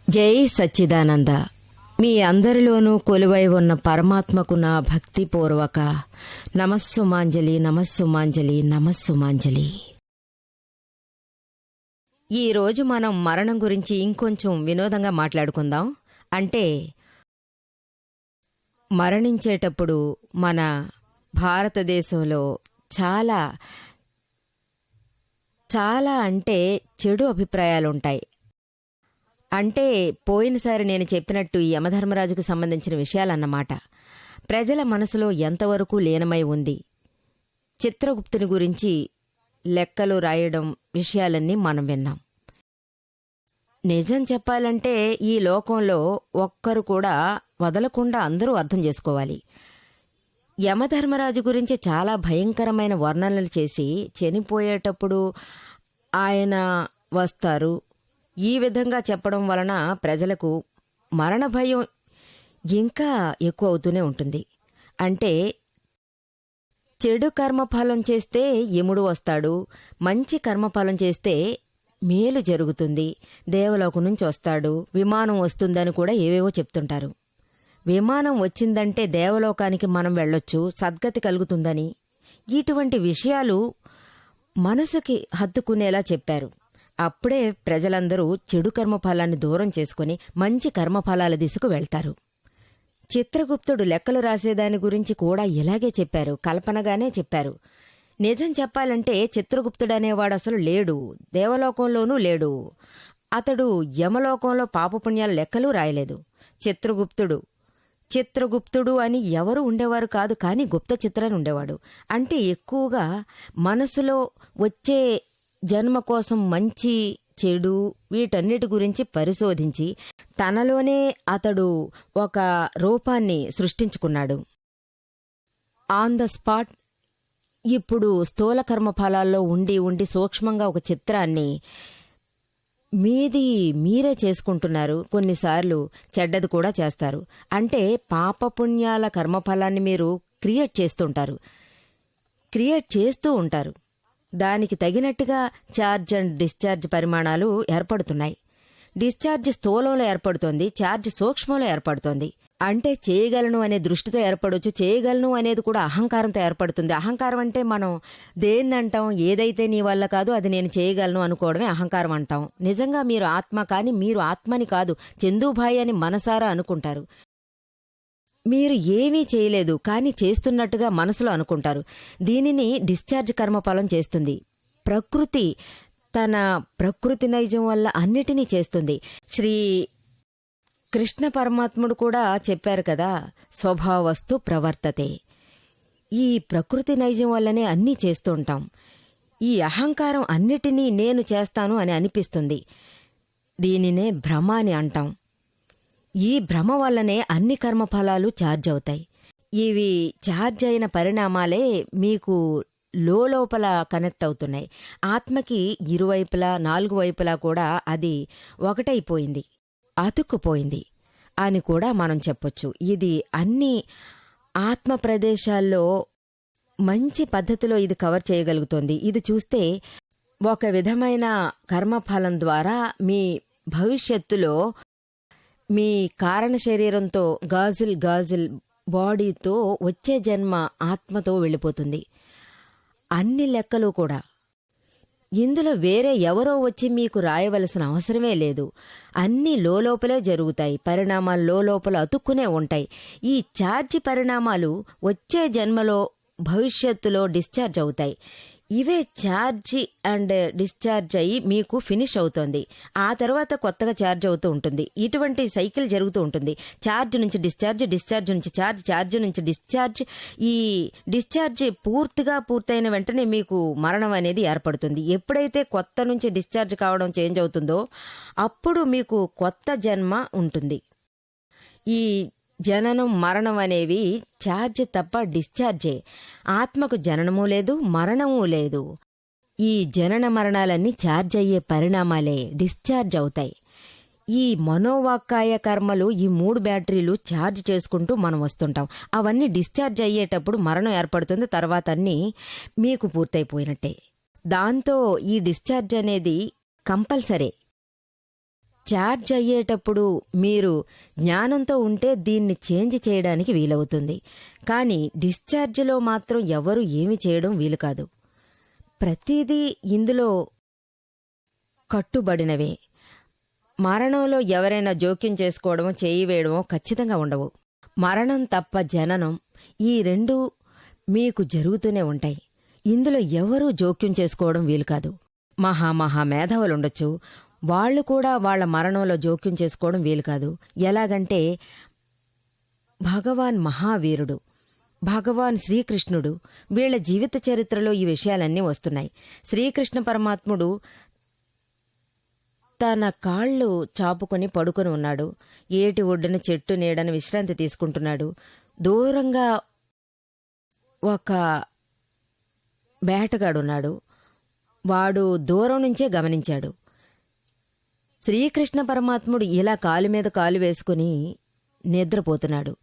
జై సచ్చిదానంద. మీ అందరిలోనూ కొలువై ఉన్న పరమాత్మకు నా భక్తిపూర్వక నమస్సుమాంజలి, నమస్సుమాంజలి, నమస్సుమాంజలి. ఈరోజు మనం మరణం గురించి ఇంకొంచెం వినోదంగా మాట్లాడుకుందాం. అంటే మరణించేటప్పుడు మన భారతదేశంలో చాలా చాలా అంటే చెడు అభిప్రాయాలుంటాయి. అంటే పోయినసారి నేను చెప్పినట్టు ఈ యమధర్మరాజుకు సంబంధించిన విషయాలన్నమాట. ప్రజల మనసులో ఎంతవరకు లీనమై ఉంది. చిత్రగుప్తుని గురించి లెక్కలు రాయడం విషయాలన్నీ మనం విన్నాం. నిజం చెప్పాలంటే ఈ లోకంలో ఒక్కరు కూడా వదలకుండా అందరూ అర్థం చేసుకోవాలి. యమధర్మరాజు గురించి చాలా భయంకరమైన వర్ణనలు చేసి చనిపోయేటప్పుడు ఆయన వస్తారు, ఈ విధంగా చెప్పడం వలన ప్రజలకు మరణ భయం ఇంకా ఎక్కువ అవుతూనే ఉంటుంది. అంటే చెడు కర్మఫలం చేస్తే యముడు వస్తాడు, మంచి కర్మఫలం చేస్తే మేలు జరుగుతుంది, దేవలోకం నుంచి వస్తాడు, విమానం వస్తుందని కూడా ఏవేవో చెప్తుంటారు. విమానం వచ్చిందంటే దేవలోకానికి మనం వెళ్ళొచ్చు, సద్గతి కలుగుతుందని ఇటువంటి విషయాలు మనసుకి హత్తుకునేలా చెప్పారు. అప్పుడే ప్రజలందరూ చెడు కర్మఫలాన్ని దూరం చేసుకుని మంచి కర్మఫలాల దిశకు వెళ్తారు. చిత్రగుప్తుడు లెక్కలు రాసేదాని గురించి కూడా ఇలాగే చెప్పారు, కల్పనగానే చెప్పారు. నిజం చెప్పాలంటే చిత్రగుప్తుడనేవాడు అసలు లేడు, దేవలోకంలోనూ లేడు. అతడు యమలోకంలో పాపపుణ్యాల లెక్కలు రాయలేదు. చిత్రగుప్తుడు అని ఎవరు ఉండేవారు కాదు, కానీ గుప్త చిత్రాన్ని ఉండేవాడు. అంటే ఎక్కువగా మనసులో వచ్చే జన్మ కోసం మంచి చెడు వీటన్నిటి గురించి పరిశోధించి తనలోనే అతడు ఒక రూపాన్ని సృష్టించుకున్నాడు. ఆన్ ద స్పాట్ ఇప్పుడు స్థూల కర్మఫలాల్లో ఉండి సూక్ష్మంగా ఒక చిత్రాన్ని మీరే చేసుకుంటున్నారు. కొన్నిసార్లు చెడ్డది కూడా చేస్తారు. అంటే పాపపుణ్యాల కర్మఫలాన్ని మీరు క్రియేట్ చేస్తూ ఉంటారు. దానికి తగినట్టుగా ఛార్జ్ అండ్ డిశ్చార్జ్ పరిమాణాలు ఏర్పడుతున్నాయి. డిశ్చార్జ్ స్థూలంలో ఏర్పడుతోంది, ఛార్జ్ సూక్ష్మంలో ఏర్పడుతోంది. అంటే చేయగలను అనే దృష్టితో ఏర్పడవచ్చు, చేయగలను అనేది కూడా అహంకారంతో ఏర్పడుతుంది. అహంకారం అంటే మనం దేన్ని అంటాం, ఏదైతే నీ వల్ల కాదు అది నేను చేయగలను అనుకోవడమే అహంకారం అంటాం. నిజంగా మీరు ఆత్మ, కానీ మీరు ఆత్మని కాదు, చందూభాయి అని మనసారా అనుకుంటారు. మీరు ఏమీ చేయలేదు కానీ చేస్తున్నట్టుగా మనసులో అనుకుంటారు. దీనిని డిశ్చార్జ్ కర్మఫలం చేస్తుంది. ప్రకృతి తన ప్రకృతి నైజం వల్ల అన్నిటినీ చేస్తుంది. శ్రీ కృష్ణ పరమాత్ముడు కూడా చెప్పారు కదా, స్వభావస్తు ప్రవర్తతే. ఈ ప్రకృతి నైజం వల్లనే అన్నీ చేస్తూ ఉంటాం. ఈ అహంకారం అన్నిటినీ నేను చేస్తాను అని అనిపిస్తుంది. దీనినే భ్రమ అని అంటాం. ఈ భ్రమ వల్లనే అన్ని కర్మఫలాలు ఛార్జ్ అవుతాయి. ఇవి ఛార్జ్ అయిన పరిణామాలే మీకు లోపల కనెక్ట్ అవుతున్నాయి. ఆత్మకి ఇరువైపులా, నాలుగు వైపులా కూడా అది ఒకటైపోయింది, అతుక్కుపోయింది అని కూడా మనం చెప్పొచ్చు. ఇది అన్ని ఆత్మ ప్రదేశాల్లో మంచి పద్ధతిలో ఇది కవర్ చేయగలుగుతోంది. ఇది చూస్తే ఒక విధమైన కర్మఫలం ద్వారా మీ భవిష్యత్తులో మీ కారణ శరీరంతో గాజిల్ బాడీతో వచ్చే జన్మ ఆత్మతో వెళ్ళిపోతుంది. అన్ని లెక్కలు కూడా ఇందులో వేరే ఎవరో వచ్చి మీకు రాయవలసిన అవసరమే లేదు. అన్నీ లోపలే జరుగుతాయి. పరిణామాలు లోపల అతుక్కునే ఉంటాయి. ఈ ఛార్జి పరిణామాలు వచ్చే జన్మలో భవిష్యత్తులో డిశ్చార్జ్ అవుతాయి. ఇవే ఛార్జి అండ్ డిశ్చార్జ్ అయ్యి మీకు ఫినిష్ అవుతోంది. ఆ తర్వాత కొత్తగా ఛార్జ్ అవుతూ ఉంటుంది. ఇటువంటి సైకిల్ జరుగుతూ ఉంటుంది. ఛార్జ్ నుంచి డిశ్చార్జ్, డిశ్చార్జ్ నుంచి ఛార్జ్, ఛార్జ్ నుంచి డిశ్చార్జ్. ఈ డిశ్చార్జ్ పూర్తయిన వెంటనే మీకు మరణం అనేది ఏర్పడుతుంది. ఎప్పుడైతే కొత్త నుంచి డిశ్చార్జ్ కావడం చేంజ్ అవుతుందో అప్పుడు మీకు కొత్త జన్మ ఉంటుంది. ఈ జననం మరణం అనేవి ఛార్జ్ తప్ప డిశ్చార్జే. ఆత్మకు జననమూ లేదు, మరణమూ లేదు. ఈ జనన మరణాలన్నీ ఛార్జ్ అయ్యే పరిణామాలే, డిశ్చార్జ్ అవుతాయి. ఈ మనోవాక్కాయ కర్మలు, ఈ 3 బ్యాటరీలు ఛార్జ్ చేసుకుంటూ మనం వస్తుంటాం. అవన్నీ డిశ్చార్జ్ అయ్యేటప్పుడు మరణం ఏర్పడుతుంది. తర్వాత అన్నీ మీకు పూర్తయిపోయినట్టే. దాంతో ఈ డిశ్చార్జ్ అనేది కంపల్సరీ. ఛార్జ్ అయ్యేటప్పుడు మీరు జ్ఞానంతో ఉంటే దీన్ని చేంజ్ చేయడానికి వీలవుతుంది. కానీ డిశ్చార్జ్లో మాత్రం ఎవరూ ఏమీ చేయడం వీలు కాదు. ప్రతిదీ ఇందులో కట్టుబడినవే. మరణంలో ఎవరైనా జోక్యం చేసుకోవడమో చేయి వేయడమో ఖచ్చితంగా ఉండవు. మరణం తప్ప జననం, ఈ రెండూ మీకు జరుగుతూనే ఉంటాయి. ఇందులో ఎవరూ జోక్యం చేసుకోవడం వీలు కాదు. మహా మేధావులుండొచ్చు, వాళ్లు కూడా వాళ్ల మరణంలో జోక్యం చేసుకోవడం వీలు కాదు. ఎలాగంటే భగవాన్ మహావీరుడు, భగవాన్ శ్రీకృష్ణుడు, వీళ్ల జీవిత చరిత్రలో ఈ విషయాలన్నీ వస్తున్నాయి. శ్రీకృష్ణ పరమాత్ముడు తన కాళ్ళు చాపుకొని పడుకొని ఉన్నాడు. ఏటి ఒడ్డున చెట్టు నీడన విశ్రాంతి తీసుకుంటున్నాడు. దూరంగా ఒక వేటగాడున్నాడు. వాడు దూరం నుంచే గమనించాడు. శ్రీకృష్ణ పరమాత్ముడు ఇలా కాలు మీద కాలు వేసుకుని నిద్రపోతున్నాడు.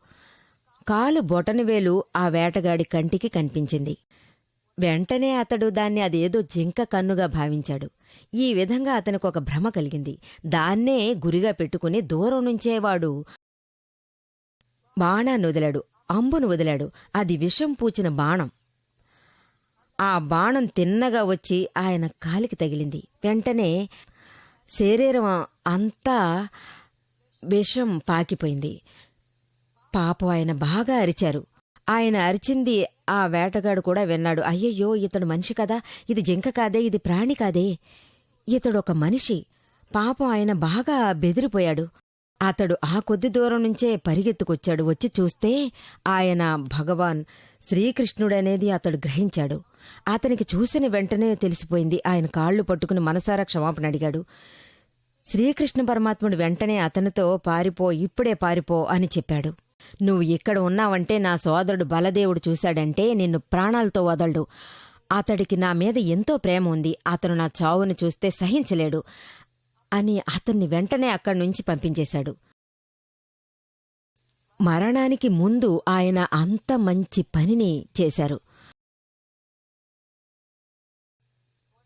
కాలు బొటనవేలు ఆ వేటగాడి కంటికి కనిపించింది. వెంటనే అతడు దాన్ని అదేదో జింక కన్నుగా భావించాడు. ఈ విధంగా అతనికి ఒక భ్రమ కలిగింది. దాన్నే గురిగా పెట్టుకుని దూరం నుంచే వాడు బాణాన్ని వదిలాడు, అంబును వదిలాడు. అది విషం పూచిన బాణం. ఆ బాణం తిన్నగా వచ్చి ఆయన కాలికి తగిలింది. వెంటనే శరీరం అంతా విషం పాకిపోయింది. పాపం ఆయన బాగా అరిచారు. ఆయన అరిచింది ఆ వేటగాడు కూడా విన్నాడు. అయ్యయ్యో, ఇతడు మనిషి కదా, ఇది జింక కాదే, ఇది ప్రాణి కాదే, ఇతడొక మనిషి. పాపం ఆయన బాగా బెదిరిపోయాడు. అతడు ఆ కొద్ది దూరం నుంచే పరిగెత్తుకొచ్చాడు. వచ్చి చూస్తే ఆయన భగవాన్ శ్రీకృష్ణుడనేది అతడు గ్రహించాడు. అతనికి చూసిన వెంటనే తెలిసిపోయింది. ఆయన కాళ్లు పట్టుకుని మనసారా క్షమాపణ అడిగాడు. శ్రీకృష్ణ పరమాత్ముడు వెంటనే అతనితో పారిపో, ఇప్పుడే పారిపో అని చెప్పాడు. నువ్వు ఇక్కడ ఉన్నావంటే నా సోదరుడు బలదేవుడు చూశాడంటే నిన్ను ప్రాణాలతో వదలడు. అతడికి నా మీద ఎంతో ప్రేమ ఉంది. అతను నా చావును చూస్తే సహించలేడు అని అతన్ని వెంటనే అక్కడి నుంచి పంపించేశాడు. మరణానికి ముందు ఆయన అంత మంచి పనిని చేశారు.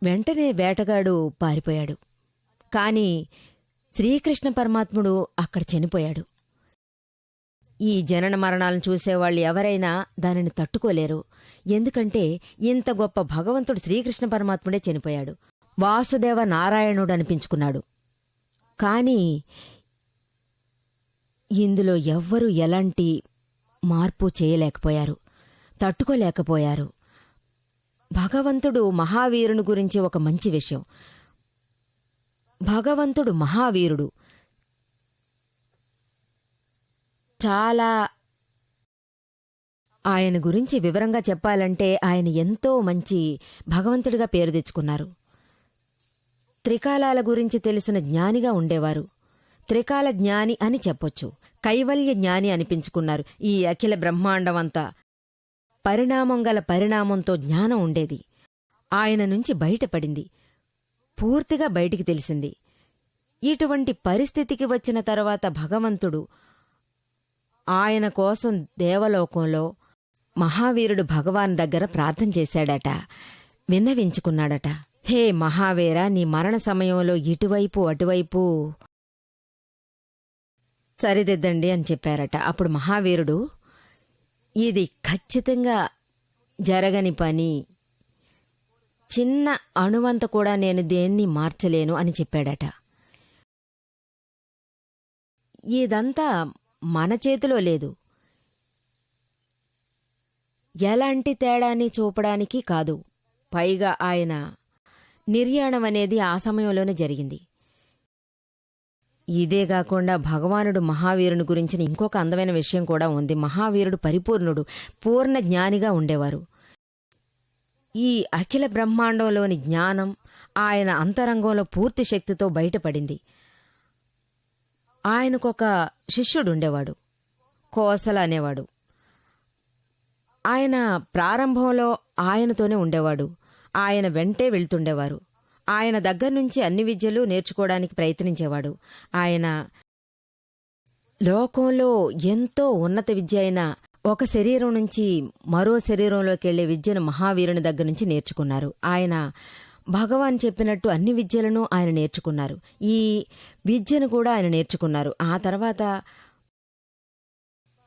వెంటనే వేటగాడు పారిపోయాడు. కాని శ్రీకృష్ణ పరమాత్ముడు అక్కడ చనిపోయాడు. ఈ జనన మరణాలను చూసేవాళ్ళు ఎవరైనా దానిని తట్టుకోలేరు. ఎందుకంటే ఇంత గొప్ప భగవంతుడు శ్రీకృష్ణ పరమాత్ముడే చనిపోయాడు. వాసుదేవ నారాయణుడు అనిపించుకున్నాడు. కాని ఇందులో ఎవ్వరూ ఎలాంటి మార్పు చేయలేకపోయారు, తట్టుకోలేకపోయారు. భగవంతుడు మహావీరుని గురించి ఒక మంచి విషయం. భగవంతుడు మహావీరుడు. చాలా ఆయన గురించి వివరంగా చెప్పాలంటే ఆయన ఎంతో మంచి భగవంతుడిగా పేరు తెచ్చుకున్నారు. త్రికాలాల గురించి తెలిసిన జ్ఞానిగా ఉండేవారు. త్రికాల జ్ఞాని అని చెప్పొచ్చు. కైవల్య జ్ఞాని అనిపించుకున్నారు. ఈ అఖిల బ్రహ్మాండమంతా పరిణామం గల పరిణామంతో జ్ఞానం ఉండేది. ఆయన నుంచి బయటపడింది, పూర్తిగా బయటికి తెలిసింది. ఇటువంటి పరిస్థితికి వచ్చిన తర్వాత భగవంతుడు ఆయన కోసం దేవలోకంలో మహావీరుడు భగవాన్ దగ్గర ప్రార్థన చేశాడట, విన్నవించుకున్నాడట. హే మహావీర, నీ మరణ సమయంలో ఇటువైపు అటువైపు సరిదిద్దండి అని చెప్పారట. అప్పుడు మహావీరుడు, ఇది ఖచ్చితంగా జరగని పని, చిన్న అణువంత కూడా నేను దేన్ని మార్చలేను అని చెప్పాడట. ఇదంతా మన చేతిలో లేదు. ఎలాంటి తేడాన్ని చూపడానికి కాదు. పైగా ఆయన నిర్యాణం అనేది ఆ సమయంలోనే జరిగింది. ఇదే కాకుండా భగవానుడు మహావీరుని గురించిన ఇంకొక అందమైన విషయం కూడా ఉంది. మహావీరుడు పరిపూర్ణుడు, పూర్ణ జ్ఞానిగా ఉండేవారు. ఈ అఖిల బ్రహ్మాండంలోని జ్ఞానం ఆయన అంతరంగంలో పూర్తి శక్తితో బయటపడింది. ఆయనకొక శిష్యుడుండేవాడు, కోసల అనేవాడు. ఆయన ప్రారంభంలో ఆయనతోనే ఉండేవాడు. ఆయన వెంటే వెళ్తుండేవారు. ఆయన దగ్గర్నుంచి అన్ని విద్యలు నేర్చుకోవడానికి ప్రయత్నించేవాడు. ఆయన లోకంలో ఎంతో ఉన్నత విద్య అయిన ఒక శరీరం నుంచి మరో శరీరంలోకి వెళ్లే విద్యను మహావీరుని దగ్గర నుంచి నేర్చుకున్నారు. ఆయన భగవాన్ చెప్పినట్టు అన్ని విద్యలను ఆయన నేర్చుకున్నారు. ఈ విద్యను కూడా ఆయన నేర్చుకున్నారు. ఆ తర్వాత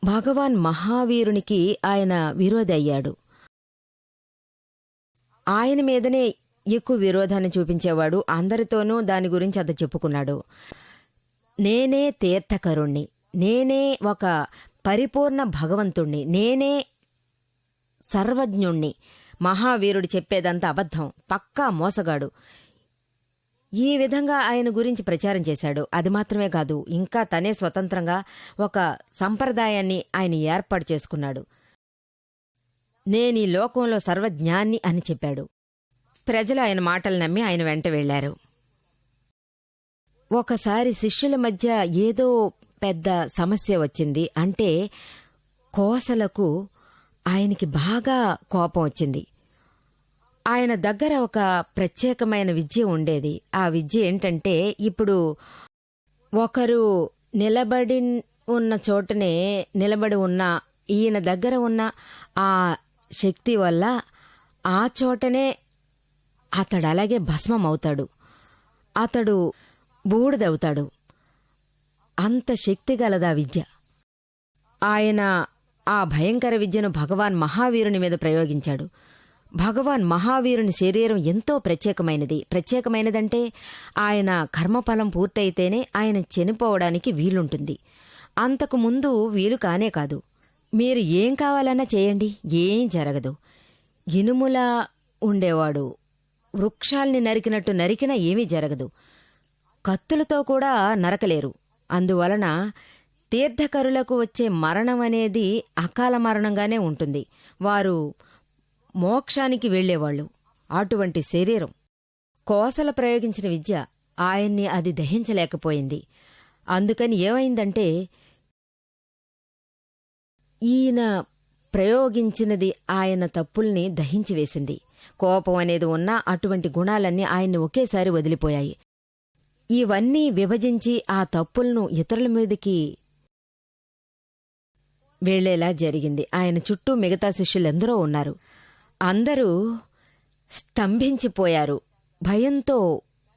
భగవాన్ మహావీరునికి ఆయన విరోధి అయ్యాడు. ఆయన మీదనే ఎక్కువ విరోధాన్ని చూపించేవాడు. అందరితోనూ దాని గురించి అంత చెప్పుకున్నాడు. నేనే తీర్థకరుణ్ణి, నేనే ఒక పరిపూర్ణ భగవంతుణ్ణి, నేనే సర్వజ్ఞుణ్ణి. మహావీరుడు చెప్పేదంతా అబద్ధం, పక్కా మోసగాడు. ఈ విధంగా ఆయన గురించి ప్రచారం చేశాడు. అది మాత్రమే కాదు, ఇంకా తనే స్వతంత్రంగా ఒక సంప్రదాయాన్ని ఆయన ఏర్పాటు చేసుకున్నాడు. నేనీ లోకంలో సర్వజ్ఞాన్ని అని చెప్పాడు. ప్రజలు ఆయన మాటలు నమ్మి ఆయన వెంట వెళ్లారు. ఒకసారి శిష్యుల మధ్య ఏదో పెద్ద సమస్య వచ్చింది. అంటే కోసలకు ఆయనకి బాగా కోపం వచ్చింది. ఆయన దగ్గర ఒక ప్రత్యేకమైన విద్య ఉండేది. ఆ విద్య ఏంటంటే, ఇప్పుడు ఒకరు నిలబడి ఉన్న చోటనే నిలబడి ఉన్న ఈయన దగ్గర ఉన్న ఆ శక్తి వల్ల ఆ చోటనే అతడు అలాగే భస్మం అవుతాడు, అతడు బూడిదవుతాడు. అంత శక్తి గలదా విద్య. ఆయన ఆ భయంకర విద్యను భగవాన్ మహావీరుని మీద ప్రయోగించాడు. భగవాన్ మహావీరుని శరీరం ఎంతో ప్రత్యేకమైనది. ప్రత్యేకమైనదంటే ఆయన కర్మఫలం పూర్తయితేనే ఆయన చనిపోవడానికి వీలుంటుంది. అంతకుముందు వీలు కానే కాదు. మీరు ఏం కావాలన్నా చేయండి, ఏం జరగదు. ఇనుములా ఉండేవాడు వృక్షాల్ని నరికినట్టు నరికినా ఏమీ జరగదు. కత్తులతో కూడా నరకలేరు. అందువలన తీర్థకరులకు వచ్చే మరణం అనేది అకాల మరణంగానే ఉంటుంది. వారు మోక్షానికి వెళ్లేవాళ్లు. అటువంటి శరీరం. కోసల ప్రయోగించిన విద్య ఆయన్ని అది దహించలేకపోయింది. అందుకని ఏమైందంటే, ఈయన ప్రయోగించినది ఆయన తప్పుల్ని దహించివేసింది. కోపం అనేది ఉన్నా అటువంటి గుణాలన్నీ ఆయన్ని ఒకేసారి వదిలిపోయాయి. ఇవన్నీ విభజించి ఆ తప్పులను ఇతరుల మీదకి వెళ్లేలా జరిగింది. ఆయన చుట్టూ మిగతా శిష్యులెందరో ఉన్నారు. అందరూ స్తంభించిపోయారు. భయంతో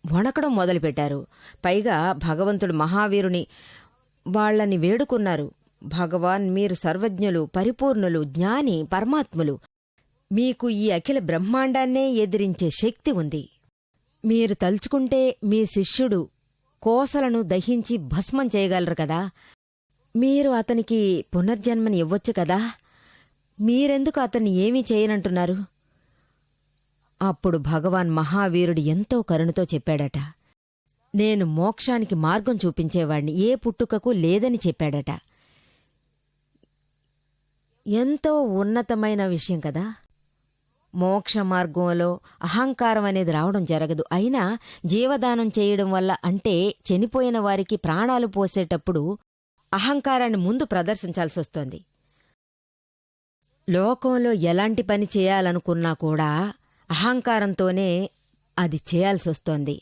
వణకడం మొదలుపెట్టారు. పైగా భగవంతుడు మహావీరుని వాళ్లని వేడుకున్నారు. భగవాన్, మీరు సర్వజ్ఞులు, పరిపూర్ణులు, జ్ఞాని, పరమాత్ములు. మీకు ఈ అఖిల బ్రహ్మాండాన్నే ఎదిరించే శక్తి ఉంది. మీరు తలుచుకుంటే మీ శిష్యుడు కోసలను దహించి భస్మం చేయగలరు కదా. మీరు అతనికి పునర్జన్మని ఇవ్వొచ్చు కదా. మీరెందుకు అతన్ని ఏమీ చేయనంటున్నారు? అప్పుడు భగవాన్ మహావీరుడు ఎంతో కరుణతో చెప్పాడట, నేను మోక్షానికి మార్గం చూపించేవాణ్ణి, ఏ పుట్టుకకు లేదని చెప్పాడట. ఎంతో ఉన్నతమైన విషయం కదా. మోక్ష మార్గంలో అహంకారం అనేది రావడం జరగదు. అయినా జీవదానం చేయడం వల్ల, అంటే చనిపోయిన వారికి ప్రాణాలు పోసేటప్పుడు అహంకారాన్ని ముందు ప్రదర్శించాల్సొస్తోంది. లోకంలో ఎలాంటి పని చేయాలనుకున్నా కూడా అహంకారంతోనే అది చేయాల్సొస్తోంది.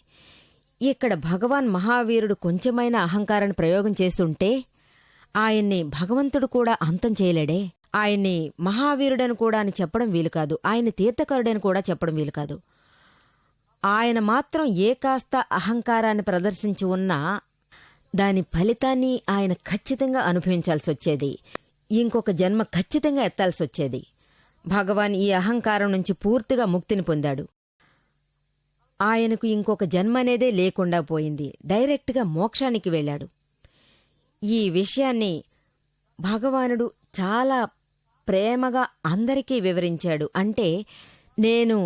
ఇక్కడ భగవాన్ మహావీరుడు కొంచెమైన అహంకారాన్ని ప్రయోగం చేస్తుంటే ఆయన్ని భగవంతుడు కూడా అంతం చేయలేడే. ఆయన్ని మహావీరుడని కూడా అని చెప్పడం వీలుకాదు. ఆయన తీర్థకరుడని కూడా చెప్పడం వీలుకాదు. ఆయన మాత్రం కాస్త అహంకారాన్ని ప్రదర్శించి ఉన్నా దాని ఫలితాన్ని ఆయన ఖచ్చితంగా అనుభవించాల్సొచ్చేది. ఇంకొక జన్మ ఖచ్చితంగా ఎత్తాల్సొచ్చేది. భగవాన్ ఈ అహంకారం నుంచి పూర్తిగా ముక్తిని పొందాడు. ఆయనకు ఇంకొక జన్మనేదే లేకుండా పోయింది. డైరెక్ట్గా మోక్షానికి వెళ్ళాడు. ఈ విషయాన్ని భగవానుడు చాలా ప్రేమగా అందరికీ వివరించాడు. అంటే, నేను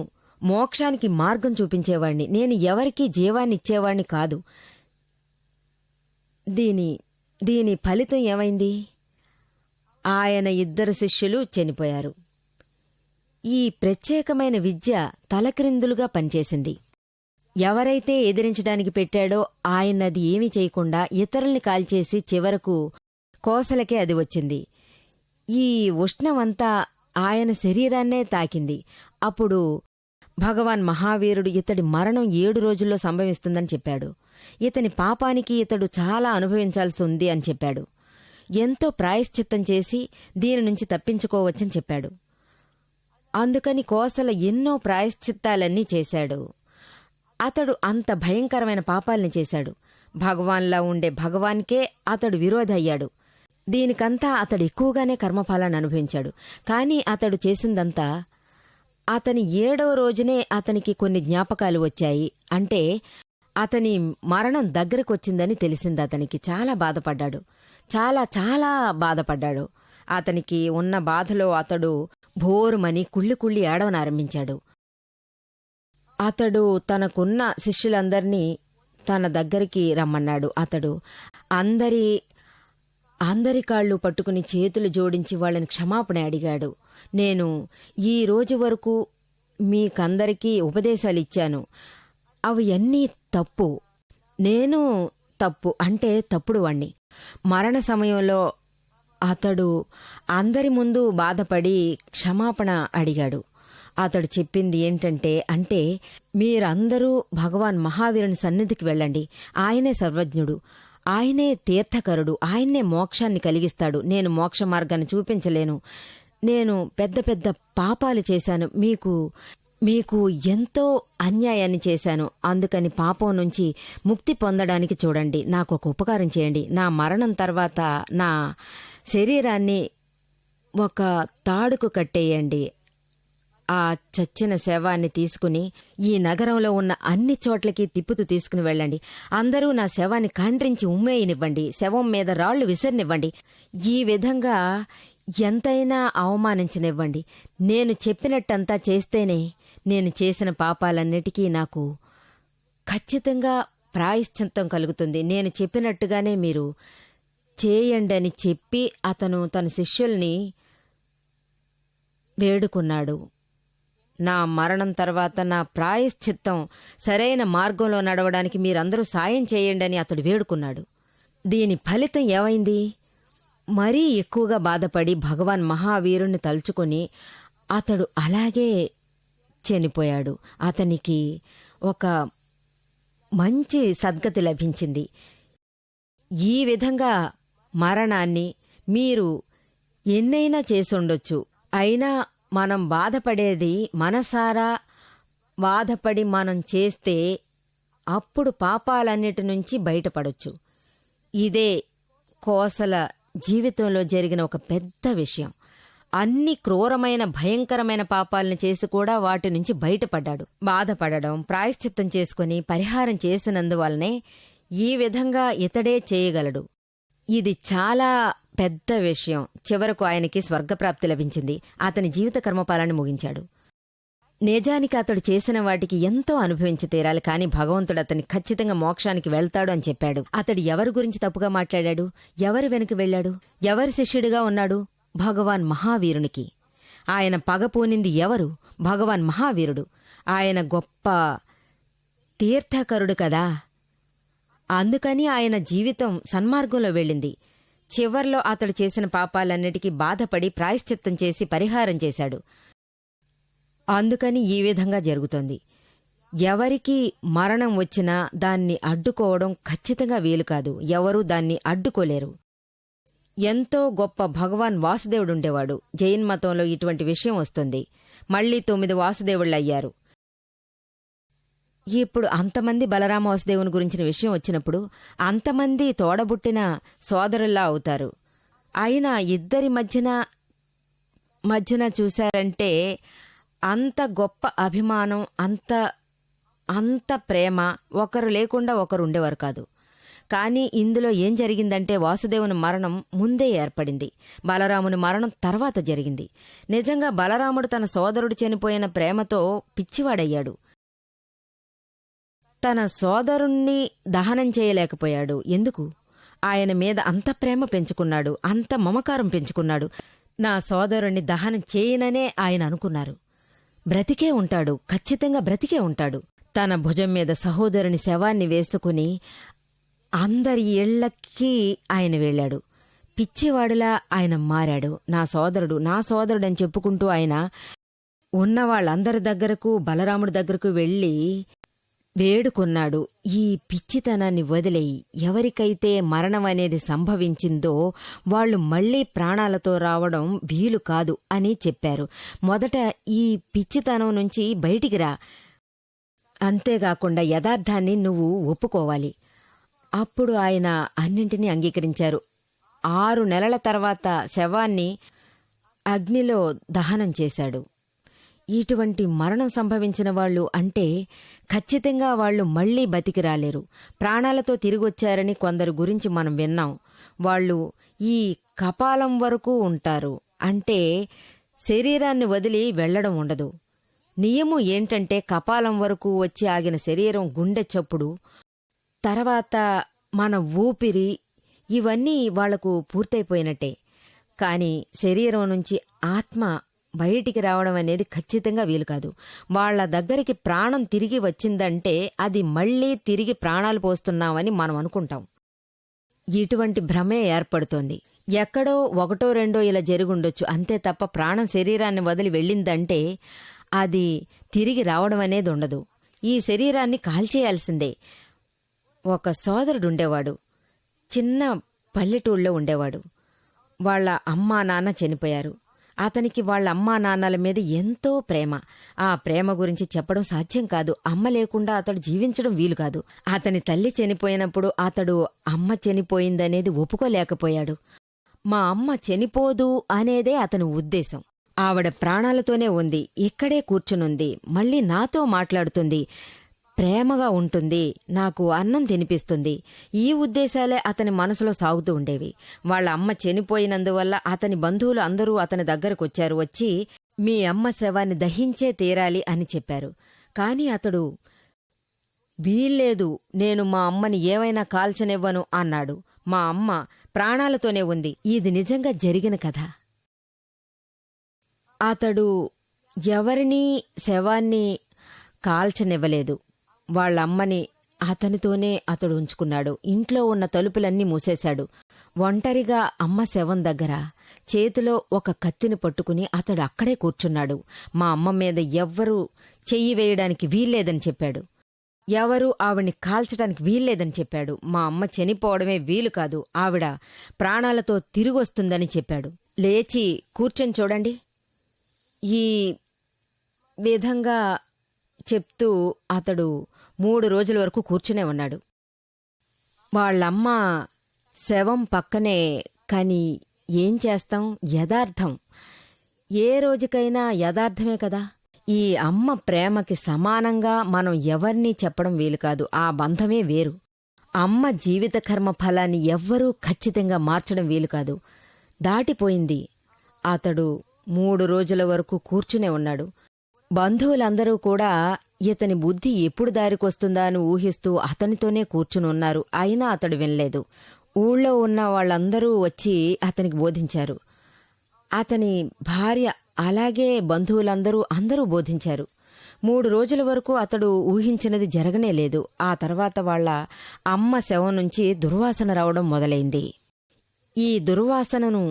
మోక్షానికి మార్గం చూపించేవాణ్ణి, నేను ఎవరికీ జీవాన్నిచ్చేవాణ్ణి కాదు. దీని ఫలితం ఏమైంది? ఆయన 2 శిష్యులు చనిపోయారు. ఈ ప్రత్యేకమైన విద్య తలక్రిందులుగా పనిచేసింది. ఎవరైతే ఎదిరించడానికి పెట్టాడో ఆయనది ఏమీ చేయకుండా ఇతరుల్ని కాల్చేసి చివరకు కోసలకే అది వచ్చింది. ఈ ఉష్ణమంతా ఆయన శరీరాన్నే తాకింది. అప్పుడు భగవాన్ మహావీరుడు ఇతడి మరణం 7 రోజుల్లో సంభవిస్తుందని చెప్పాడు. ఇతని పాపానికి ఇతడు చాలా అనుభవించాల్సి ఉంది అని చెప్పాడు. ఎంతో ప్రాయశ్చిత్తం చేసి దీని నుంచి తప్పించుకోవచ్చని చెప్పాడు. అందుకని కోసల ఎన్నో ప్రాయశ్చిత్తాలన్నీ చేశాడు. అతడు అంత భయంకరమైన పాపాల్ని చేశాడు. భగవాన్లా ఉండే భగవాన్కే అతడు విరోధి అయ్యాడు. దీనికంతా అతడు ఎక్కువగానే కర్మఫలాన్ని అనుభవించాడు. కానీ అతడు చేసిందంతా అతని 7వ రోజునే అతనికి కొన్ని జ్ఞాపకాలు వచ్చాయి. అంటే అతని మరణం దగ్గరకొచ్చిందని తెలిసింది. అతనికి చాలా బాధపడ్డాడు, చాలా చాలా బాధపడ్డాడు. అతనికి ఉన్న బాధలో అతడు భోరుమని కుళ్ళి ఏడవనారంభించాడు. అతడు తనకున్న శిష్యులందర్నీ తన దగ్గరికి రమ్మన్నాడు. అతడు అందరి కాళ్ళు పట్టుకుని చేతులు జోడించి వాళ్ళని క్షమాపణ అడిగాడు. నేను ఈ రోజు వరకు మీకందరికీ ఉపదేశాలిచ్చాను, అవి అన్నీ తప్పు. నేను తప్పు అంటే తప్పుడు వాణ్ణి. మరణ సమయంలో అతడు అందరి ముందు బాధపడి క్షమాపణ అడిగాడు. అతడు చెప్పింది ఏంటంటే, అంటే మీరందరూ భగవాన్ మహావీరుని సన్నిధికి వెళ్ళండి. ఆయనే సర్వజ్ఞుడు, ఆయనే తీర్థకరుడు, ఆయన్నే మోక్షాన్ని కలిగిస్తాడు. నేను మోక్ష మార్గాన్ని చూపించలేను. నేను పెద్ద పెద్ద పాపాలు చేశాను, మీకు ఎంతో అన్యాయాన్ని చేశాను. అందుకని పాపం నుంచి ముక్తి పొందడానికి చూడండి, నాకు ఒక ఉపకారం చేయండి. నా మరణం తర్వాత నా శరీరాన్ని ఒక తాడుకు కట్టేయండి. ఆ చచ్చిన శవాన్ని తీసుకుని ఈ నగరంలో ఉన్న అన్ని చోట్లకి తిప్పుతూ తీసుకుని వెళ్ళండి. అందరూ నా శవాన్ని ఖండ్రించి ఉమ్మేయనివ్వండి, శవం మీద రాళ్లు విసిరినివ్వండి. ఈ విధంగా ఎంతైనా అవమానించనివ్వండి. నేను చెప్పినట్టంతా చేస్తేనే నేను చేసిన పాపాలన్నిటికీ నాకు ఖచ్చితంగా ప్రాయశ్చిత్తం కలుగుతుంది. నేను చెప్పినట్టుగానే మీరు చేయండని చెప్పి అతను తన శిష్యుల్ని వేడుకున్నాడు. నా మరణం తర్వాత నా ప్రాయశ్చిత్తం సరైన మార్గంలో నడవడానికి మీరందరూ సాయం చేయండని అతడు వేడుకున్నాడు. దీని ఫలితం ఏమైంది? మరీ ఎక్కువగా బాధపడి భగవాన్ మహావీరుణ్ణి తలుచుకుని అతడు అలాగే చనిపోయాడు. అతనికి ఒక మంచి సద్గతి లభించింది. ఈ విధంగా మరణాన్ని మీరు ఎన్నైనా చేసుండొచ్చు, అయినా మనం బాధపడేది మనసారా బాధపడి మనం చేస్తే అప్పుడు పాపాలన్నిటి నుంచి బయటపడొచ్చు. ఇదే కోసల జీవితంలో జరిగిన ఒక పెద్ద విషయం. అన్ని క్రూరమైన భయంకరమైన పాపాలను చేసి కూడా వాటి నుంచి బయటపడ్డాడు. బాధపడడం, ప్రాయశ్చిత్తం చేసుకుని పరిహారం చేసినందువల్లనే ఈ విధంగా ఇతడే చేయగలడు. ఇది చాలా పెద్ద విషయం. చివరకు ఆయనకి స్వర్గప్రాప్తి లభించింది. అతని జీవిత కర్మపాలాన్ని ముగించాడు. నిజానికి అతడు చేసిన వాటికి ఎంతో అనుభవించి తీరాలి, కానీ భగవంతుడు అతన్ని ఖచ్చితంగా మోక్షానికి వెళ్తాడు అని చెప్పాడు. అతడు ఎవరి గురించి తప్పుగా మాట్లాడాడు? ఎవరి వెనుక వెళ్లాడు? ఎవరి శిష్యుడిగా ఉన్నాడు? భగవాన్ మహావీరునికి. ఆయన పగపూనింది ఎవరు? భగవాన్ మహావీరుడు. ఆయన గొప్ప తీర్థకరుడు కదా. అందుకని ఆయన జీవితం సన్మార్గంలో వెళ్ళింది. చివర్లో అతడు చేసిన పాపాలన్నిటికీ బాధపడి ప్రాయశ్చిత్తం చేసి పరిహారం చేశాడు. అందుకని ఈ విధంగా జరుగుతోంది. ఎవరికి మరణం వచ్చినా దాన్ని అడ్డుకోవడం ఖచ్చితంగా వీలు కాదు. ఎవరూ దాన్ని అడ్డుకోలేరు. ఎంతో గొప్ప భగవాన్ వాసుదేవుడుండేవాడు. జైన్ మతంలో ఇటువంటి విషయం వస్తుంది. మళ్లీ 9 వాసుదేవుళ్ళయ్యారు. ఇప్పుడు అంతమంది బలరామ వాసుదేవుని గురించిన విషయం వచ్చినప్పుడు అంతమంది తోడబుట్టిన సోదరుల్లా అవుతారు. అయినా ఇద్దరి మధ్యన చూశారంటే అంత గొప్ప అభిమానం, అంత ప్రేమ ఒకరు లేకుండా ఒకరు ఉండేవారు కాదు. కానీ ఇందులో ఏం జరిగిందంటే వాసుదేవుని మరణం ముందే ఏర్పడింది, బలరాముని మరణం తర్వాత జరిగింది. నిజంగా బలరాముడు తన సోదరుడు చనిపోయిన ప్రేమతో పిచ్చివాడయ్యాడు. తన సోదరుణ్ణి దహనం చేయలేకపోయాడు. ఎందుకు? ఆయన మీద అంత ప్రేమ పెంచుకున్నాడు, అంత మమకారం పెంచుకున్నాడు. నా సోదరుణ్ణి దహనం చేయననే ఆయన అనుకున్నారు. బ్రతికే ఉంటాడు, ఖచ్చితంగా బ్రతికే ఉంటాడు. తన భుజం మీద సహోదరుని శవాన్ని వేసుకుని అందరి ఇళ్లకి ఆయన వెళ్ళాడు. పిచ్చివాడిలా ఆయన మారాడు. నా సోదరుడని చెప్పుకుంటూ ఆయన ఉన్న వాళ్ళందరి దగ్గరకు, బలరాముడి దగ్గరకు వెళ్ళి వేడుకొన్నాడు, ఈ పిచ్చితనాన్ని వదిలేయి. ఎవరికైతే మరణం అనేది సంభవించిందో వాళ్లు మళ్లీ ప్రాణాలతో రావడం వీలు కాదు అని చెప్పారు. మొదట ఈ పిచ్చితనం నుంచి బయటికి రా. అంతేగాకుండా యథార్థాన్ని నువ్వు ఒప్పుకోవాలి. అప్పుడు ఆయన అన్నింటినీ అంగీకరించారు. 6 నెలల తర్వాత శవాన్ని అగ్నిలో దహనం చేశాడు. ఇటువంటి మరణం సంభవించిన వాళ్ళు అంటే ఖచ్చితంగా వాళ్ళు మళ్లీ బతికి రాలేరు. ప్రాణాలతో తిరిగొచ్చారని కొందరు గురించి మనం విన్నాం. వాళ్ళు ఈ కపాలం వరకు ఉంటారు, అంటే శరీరాన్ని వదిలి వెళ్లడం ఉండదు. నియమం ఏంటంటే కపాలం వరకు వచ్చి ఆగిన శరీరం గుండె చప్పుడు, తర్వాత మన ఊపిరి, ఇవన్నీ వాళ్లకు పూర్తయిపోయినట్టే. కాని శరీరం నుంచి ఆత్మ బయటికి రావడం అనేది ఖచ్చితంగా వీలు కాదు. వాళ్ల దగ్గరికి ప్రాణం తిరిగి వచ్చిందంటే అది మళ్లీ తిరిగి ప్రాణాలు పోస్తున్నామని మనం అనుకుంటాం. ఇటువంటి భ్రమే ఏర్పడుతోంది. ఎక్కడో 1, 2 ఇలా జరుగుండొచ్చు, అంతే తప్ప ప్రాణం శరీరాన్ని వదిలి వెళ్ళిందంటే అది తిరిగి రావడం అనేది ఉండదు. ఈ శరీరాన్ని కాల్చేయాల్సిందే. ఒక సోదరుడుండేవాడు, చిన్న పల్లెటూళ్ళలో ఉండేవాడు. వాళ్ల అమ్మా నాన్న చనిపోయారు. అతనికి వాళ్ల అమ్మా నాన్నల మీద ఎంతో ప్రేమ. ఆ ప్రేమ గురించి చెప్పడం సాధ్యం కాదు. అమ్మ లేకుండా అతడు జీవించడం వీలు కాదు. అతని తల్లి చనిపోయినప్పుడు అతడు అమ్మ చనిపోయిందనేది ఒప్పుకోలేకపోయాడు. మా అమ్మ చనిపోదు అనేదే అతని ఉద్దేశం. ఆవిడ ప్రాణాలతోనే ఉంది, ఇక్కడే కూర్చునుంది, మళ్ళీ నాతో మాట్లాడుతుంది, ప్రేమగా ఉంటుంది, నాకు అన్నం తినిపిస్తుంది. ఈ ఉద్దేశాలే అతని మనసులో సాగుతూ ఉండేవి. వాళ్ల అమ్మ చనిపోయినందువల్ల అతని బంధువులు అందరూ అతని దగ్గరకొచ్చారు. వచ్చి మీ అమ్మ శవాన్ని దహించే తీరాలి అని చెప్పారు. కాని అతడు వీల్లేదు, నేను మా అమ్మని ఏవైనా కాల్చనివ్వను అన్నాడు. మా అమ్మ ప్రాణాలతోనే ఉంది. ఇది నిజంగా జరిగిన కథ. అతడు ఎవరినీ శవాన్ని కాల్చనివ్వలేదు. వాళ్లమ్మని అతనితోనే అతడు ఉంచుకున్నాడు. ఇంట్లో ఉన్న తలుపులన్నీ మూసేశాడు. ఒంటరిగా అమ్మ శవం దగ్గర చేతిలో ఒక కత్తిని పట్టుకుని అతడు అక్కడే కూర్చున్నాడు. మా అమ్మ మీద ఎవ్వరూ చెయ్యి వేయడానికి వీల్లేదని చెప్పాడు. ఎవరూ ఆవిడ్ని కాల్చడానికి వీల్లేదని చెప్పాడు. మా అమ్మ చనిపోవడమే వీలు కాదు, ఆవిడ ప్రాణాలతో తిరిగొస్తుందని చెప్పాడు. లేచి కూర్చొని చూడండి. ఈ విధంగా చెప్తూ అతడు 3 రోజుల వరకు కూర్చునే ఉన్నాడు. వాళ్లమ్మ శవం పక్కనే. కాని ఏం చేస్తాం, యథార్థం ఏ రోజుకైనా యథార్థమే కదా. ఈ అమ్మ ప్రేమకి సమానంగా మనం ఎవర్నీ చెప్పడం వీలు కాదు. ఆ బంధమే వేరు. అమ్మ జీవిత కర్మ ఫలాన్ని ఎవ్వరూ ఖచ్చితంగా మార్చడం వీలు కాదు. దాటిపోయింది. అతడు 3 రోజుల వరకు కూర్చునే ఉన్నాడు. బంధువులందరూ కూడా ఇతని బుద్ధి ఎప్పుడు దారికొస్తుందా అని ఊహిస్తూ అతనితోనే కూర్చునున్నారు. అయినా అతడు వినలేదు. ఊళ్ళో ఉన్న వాళ్ళందరూ వచ్చి అతనికి బోధించారు. అతని భార్య అలాగే బంధువులందరూ అందరూ బోధించారు. 3 రోజుల వరకు అతడు ఊహించినది జరగనేలేదు. ఆ తర్వాత వాళ్ల అమ్మ శవం నుంచి దుర్వాసన రావడం మొదలైంది. ఈ దుర్వాసనను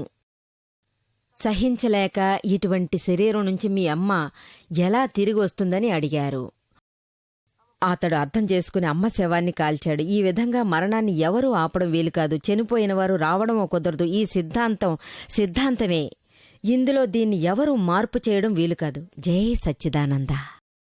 సహించలేక ఇటువంటి శరీరం నుంచి మీ అమ్మ ఎలా తిరిగి వస్తుందని అడిగారు. అతడు అర్థం చేసుకుని అమ్మ శవాన్ని కాల్చాడు. ఈ విధంగా మరణాన్ని ఎవరూ ఆపడం వీలుకాదు. చనిపోయిన వారు రావడమో కుదరదు. ఈ సిద్ధాంతమే. ఇందులో దీన్ని ఎవరూ మార్పు చేయడం వీలుకాదు. జై సచ్చిదానంద.